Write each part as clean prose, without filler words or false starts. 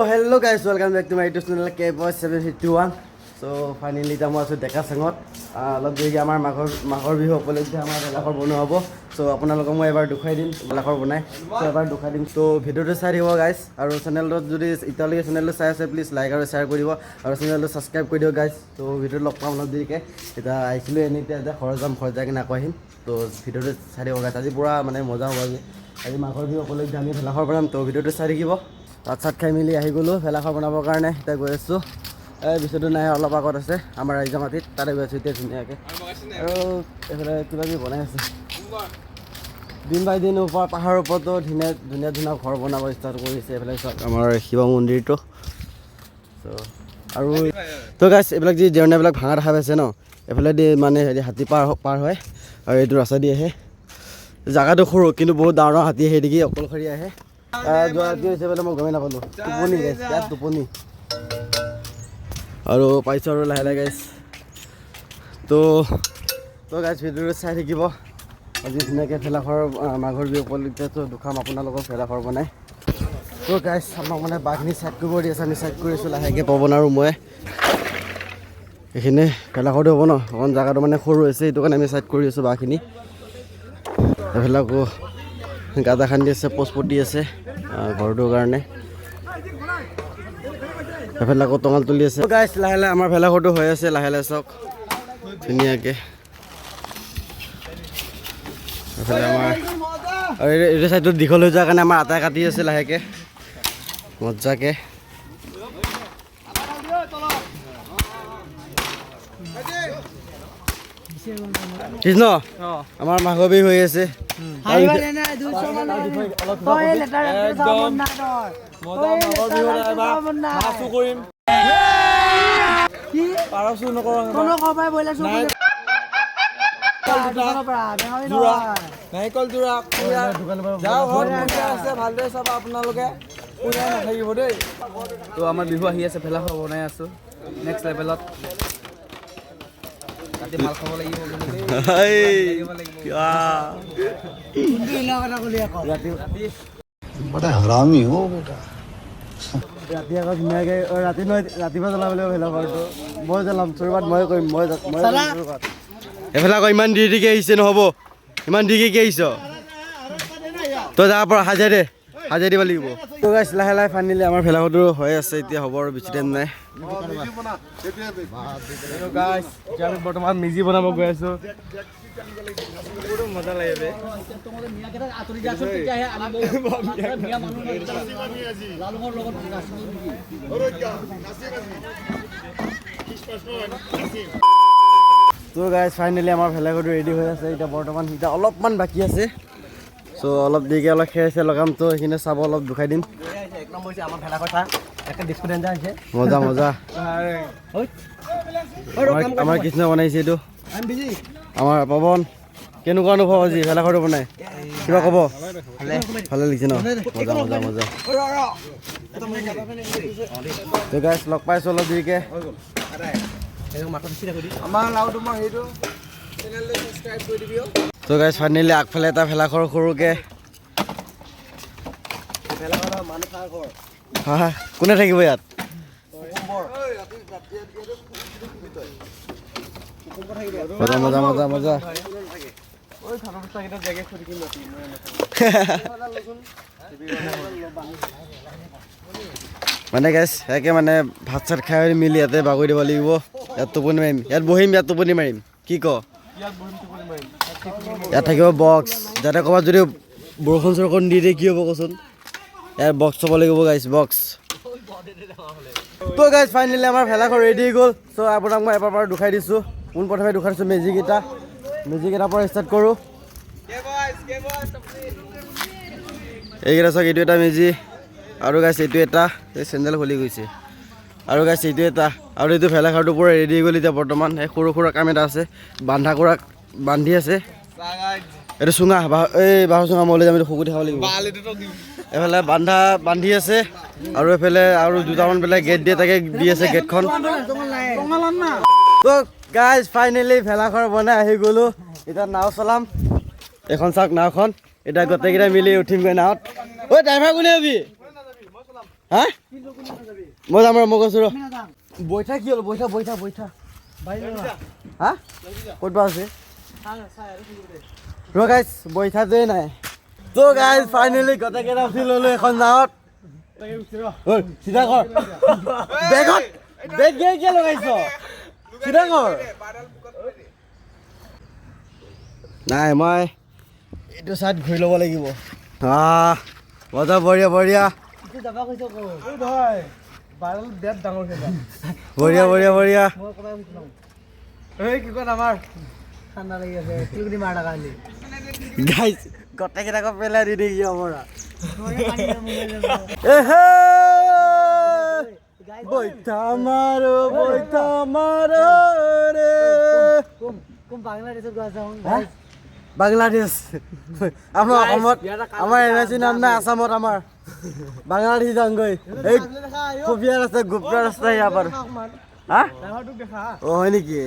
hello guys, welcome back to my YouTube channel K-Boy751. So finally মই আছো ডেকা চাঙত অলপ দেৰিকৈ আমাৰ মাঘৰ বিহু উপলক্ষে আমাৰ ভেলাঘৰ বনোৱা হ'ব। চ' আপোনালোকক মই এবাৰ দেখুৱাই দিম ভেলাঘৰ বনাই। চ' এবাৰ দেখুৱাই দিম। চ' ভিডিঅ'টো চাই দিব গাইজ, আৰু চেনেলটোত যদি এতিয়ালৈকে চেনেলটো চাই আছে প্লিজ লাইক আৰু শ্বেয়াৰ কৰি দিব, আৰু চেনেলটো ছাবস্ক্ৰাইব কৰি দিয়ক গাইজ। ত' ভিডিঅ'টো লগ পাম অলপ দেৰিকৈ। এতিয়া আহিছিলোঁ এনেই এতিয়া ঘৰ যাম, ঘৰ যাই কিনে আকৌ আহিম। ত' ভিডিঅ'টো চাই দিব গাইজ, আজি পূৰা মানে মজা হ'ব। আজি মাঘৰ বিহু উপলক্ষে আমি ভেলাঘৰ বনাম। ত' ভিডিঅ'টো চাই থাকিব। ভাত চাত খাই মেলি আহি গ'লোঁ ভেলাঘৰ বনাবৰ কাৰণে। এতিয়া গৈ আছোঁ এই বেছিটো নাই, অলপ আগত আছে আমাৰ ৰাইজৰ মাটিত, তাতে গৈ আছোঁ এতিয়া ধুনীয়াকৈ। আৰু এইফালে কিবা কিবি বনাই আছে দিন বাই দিন। পাহাৰৰ ওপৰতো ধুনীয়া ধুনীয়া ঘৰ বনাব ষ্টাৰ্ট কৰিছে। এইফালে চাওক আমাৰ শিৱ মন্দিৰটো। ত' আৰু তো গাইছ এইবিলাক যি জেউৰাবিলাক ভাঙা দেখা পাইছে ন, এইফালে দি মানে হেৰি হাতী পাৰ হয়, আৰু এইটো ৰাস্তা দি আহে। জেগাটো সৰু কিন্তু বহুত ডাঙৰ ডাঙৰ হাতী আহে দেখি অকলশৰী আহে। যোৱা ৰাতি হৈছে বোলে মই গমেই নাপালোঁ, টোপনি গাইছ, ইয়াত টোপনি। আৰু পাইছোঁ আৰু লাহে লাহে গাইছ। তো গাইছ ভিডিঅ'টো চাই থাকিব। আজি ধুনীয়াকৈ ভেলাঘৰ মাঘৰ বিহু উপলক্ষে দুখাম আপোনালোকক ভেলাঘৰ বনাই। তো গাইছ আমাক মানে বাঘখিনি চাইড কৰিব দি আছে, আমি চাইড কৰি আছোঁ লাহেকৈ পৱন আৰু মই। এইখিনি ভেলাঘৰটো হ'ব ন, অকণ জেগাটো মানে সৰু হৈছে, সেইটো কাৰণে আমি চাইড কৰি আছোঁ বাঘখিনি। এইফালে আকৌ গাদা খান্দি আছে, পোষ্ট পুতি আছে ঘৰটোৰ কাৰণে। এইফালে আকৌ টঙাল তুলি আছে। গাইছ লাহে লাহে আমাৰ ভেলাঘৰটো হৈ আছে, লাহে লাহে চাওক ধুনীয়াকৈ। এইফালে আমাৰ আৰু এইটো চাইডত দীঘল হৈ যোৱাৰ কাৰণে আমাৰ আটাই কাটি আছে লাহেকৈ মজাকৈ। কৃষ্ণ আমাৰ মাঘৰ বিহু হৈ আছে। নাৰিকল যোৰা আছে, ভালদৰে চাব আপোনালোকে, নাথাকিব দেই। তো আমাৰ বিহু আহি আছে, ভেলাঘৰ বনাই আছোঁ নেক্সট লেভেলত। ৰাতি মাল খাব লাগিব ৰাতি আকৌ ধুনীয়াকৈ ৰাতি নহয় ৰাতিপুৱা জ্বলাব লাগিব ভেলাঘৰটো। মই জ্বলাম, চুৰবাত মই কৰিম, মই এইফালে আকৌ ইমান দেৰিকৈ আহিছে নহ'ব, ইমান দেৰিকৈ আহিছ তই যাব পৰা হাজিৰা দিব লাগিব। তো গাইছ লাহে লাহে ফাইনেলি আমাৰ ভেলাঘৰটো হৈ আছে, এতিয়া হ'ব আৰু বেছি টাইম নাই। গাইছ এতিয়া আমি বৰ্তমান মেজি বনাব গৈ আছোঁ। মজা লাগে। তো গাইছ ফাইনেলি আমাৰ ভেলাঘৰটো ৰেডি হৈ আছে। এতিয়া বৰ্তমান অলপমান বাকী আছে। চ' অলপ দেৰিকৈ অলপ খেৰ চেৰ লগাম, তো সেইখিনি চাব, অলপ দুখাই দিম। মজা মজা আমাৰ কৃষ্ণ বনাইছে এইটো। আমাৰ পৱন কেনেকুৱা অনুভৱ আজি ভেলাঘৰটো বনাই, কিবা ক'ব? ভালে লাগিছে ন, মজা মজা মজা। তো গাইছ লগ পাইছোঁ অলপ দেৰিকৈ। তো গাইছ ফাইনেলি আগফালে এটা ভেলাঘৰ সৰুকৈ। কোনে থাকিব ইয়াত? মজা মজা মজা মজা। মানে গাইছ একে মানে ভাত চাত খাই মিলি ইয়াতে বাগৰি দিব লাগিব। ইয়াত টোপনি মাৰিম, ইয়াত বহিম, ইয়াত টোপনি মাৰিম, কি ক? ইয়াত থাকিব বক্স, যাতে ক'ৰবাত যদি বৰষুণ চৰষুণ দি দিয়ে কি হ'ব কচোন? ইয়াত বক্স থ'ব লাগিব গাইছ, বক্স। তো গাইছ ফাইনেলি আমাৰ ভেলাঘৰ ৰেডি হৈ গ'ল। চ' আপোনাক মই এবাৰ দুখাই দিছোঁ। পোনপ্ৰথমে দুখাই দিছোঁ মেজিকেইটাৰ পৰা ষ্টাৰ্ট কৰোঁ। এইকেইটা চাওক, এইটো এটা মেজি, আৰু গাইছ এইটো এটা, এই চেণ্ডেল খুলি গৈছে, আৰু গাইছ এইটো এটা, আৰু এইটো ভেলাঘৰটো পূৰা ৰেডি হৈ গ'ল। এতিয়া বৰ্তমান এই সৰু সুৰা কাম এটা আছে, বান্ধি আছে। এইটো চুঙা এই বাঁহৰ চুঙা মই লৈ যাম, এইটো শুকুতি খাব লাগিব। এইফালে বান্ধি আছে, আৰু এইফালে আৰু দুটামান বেলেগ গেট দিয়ে, তাকে দি আছে গেটখন। তো গাইছ ফাইনেলি ভেলাঘৰ বনাই আহি গ'লোঁ। এতিয়া নাও চলাম, এখন চাওক নাওখন। এতিয়া গোটেইকেইটা মিলি উঠিমগৈ নাৱত। ঐ ড্ৰাইভাৰ কোনে হ'বি? হা মই যাম ৰ মই কৈছোঁ ৰ বৈঠা কি হ'ল বৈঠা বৈঠা বৈঠা হা ক'ত বা আছে ৰ গাইছ বৈঠাটোৱে নাই তো গাইছ ফাইনেলি গোটেইকেইটা উঠি ল'লোঁ এখন নাৱত চিধা কৰ বেগত বেগ কিয় লগাইছ চিধা কৰ নাই মই এইটো চাইড ঘূৰি ল'ব লাগিব মজা বঢ়িয়া বঢ়িয়া বঢ়িয়া বঢ়িয়া বঢ়িয়া গাইছ গোটেইকেইটাকো পেলাই দি দেখি অমৰা বৈঠা মাৰো ৰে বাংলাদেশ আমাৰ অসমত আমাৰ এনআইচি নাম নাই আসামত আমাৰ বাংলাদেশ যাওঁগৈ এই খুবিয়া ৰাস্তা গুপ্তা ৰাস্তা ইয়াৰ পৰা হা অ হয় নেকি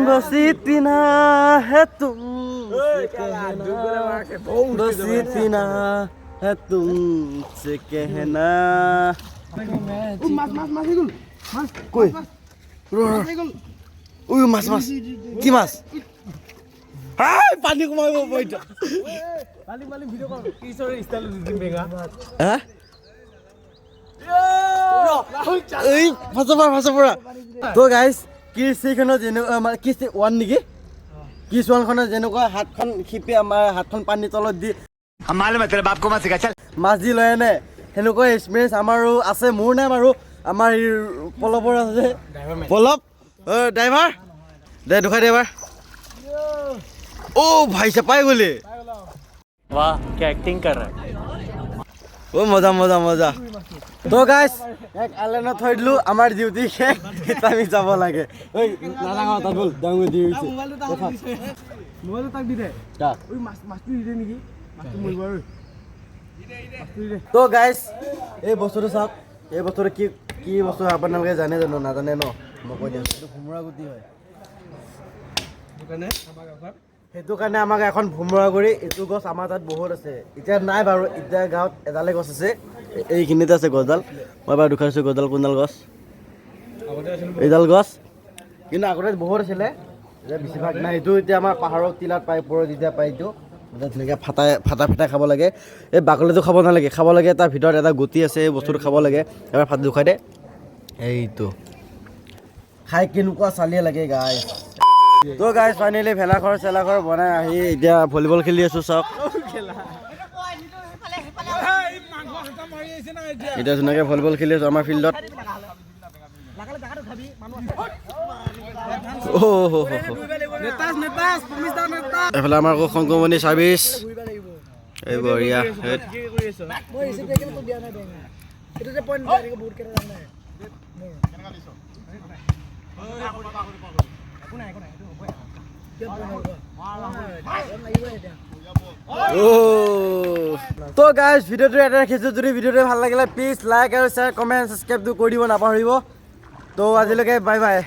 बस इतना है तुमसे कहना কই ওই মাছ মাছ কি মাছ পানী কমাব বৈঠা তো গাইছ কিছ এইখনত যেনেকুৱা কিছ ওৱান নেকি কিছ ওৱানখনত যেনেকুৱা হাতখন খিপি আমাৰ হাতখন পানীৰ তলত দি মাছ দি লয় নে সেনেকুৱা এক্সপিৰিয়েঞ্চ আমাৰো আছে মোৰ নাই বাৰু আমাৰ এই পলপৰ আছে পলপ ড্ৰাইভাৰ দে দুখাই দে এবাৰ ভাই সাহেব পাই গ'লি वाह क्या एक्टिंग कर रहा है মজা মজা মজা তো গাইছ এক আইলেণ্ডত থৈ দিলোঁ আমাৰ ডিউটি শেষ এতিয়া আমি যাব লাগে ঐ নালাঙা তাত ব'ল ডাঙৰ দি হৈছে তো গাইছ এই বস্তুটো চাওক এই বস্তুটো কি কি বস্তু আপোনালোকে জানে জানো নাজানে ন মই কৈ দিছোঁ এইটো ভোমোৰা গুটি হয় সেইটো কাৰণে আমাক এখন ভোমোৰা কৰি এইটো গছ আমাৰ তাত বহুত আছে এতিয়া নাই বাৰু এতিয়া গাঁৱত এডালে গছ আছে এইখিনিতে আছে গছডাল মই এবাৰ দেখাইছোঁ গছডাল কোনডাল গছ এইডাল গছ কিন্তু আগতে বহুত আছিলে এতিয়া বেছিভাগ নাই এইটো এতিয়া আমাৰ পাহাৰৰ টিলাত পায় ওপৰত এতিয়া পায় এইটো ধুনীয়াকৈ ফাটাই খাব লাগে এই বাকলিটো খাব নালাগে খাব লাগে তাৰ ভিতৰত এটা গুটি আছে এই বস্তুটো খাব লাগে এবাৰ ফাটি দুখাই দে এইটো খাই কেনেকুৱা চালিয়ে লাগে গাইছ তো গাইছ ফাইনেলি ভেলাঘৰ চেলাঘৰ বনাই আহি এতিয়া ভলীবল খেলি আছোঁ চাওক এতিয়া ধুনীয়াকৈ ভলীবল খেলি আছোঁ আমাৰ ফিল্ডত এইফালে আমাৰ আকৌ শংকৰমণি ছাৰ্ভিচ এই বঢ়িয়া তো গাইজ ভিডিঅ'টো এটা ৰাখিছোঁ যদি ভিডিঅ'টো ভাল লাগিলে প্লিজ লাইক আৰু শ্বেয়াৰ কমেণ্ট ছাবস্ক্ৰাইবটো কৰি দিব নাপাহৰিব তো আজিলৈকে বাই বাই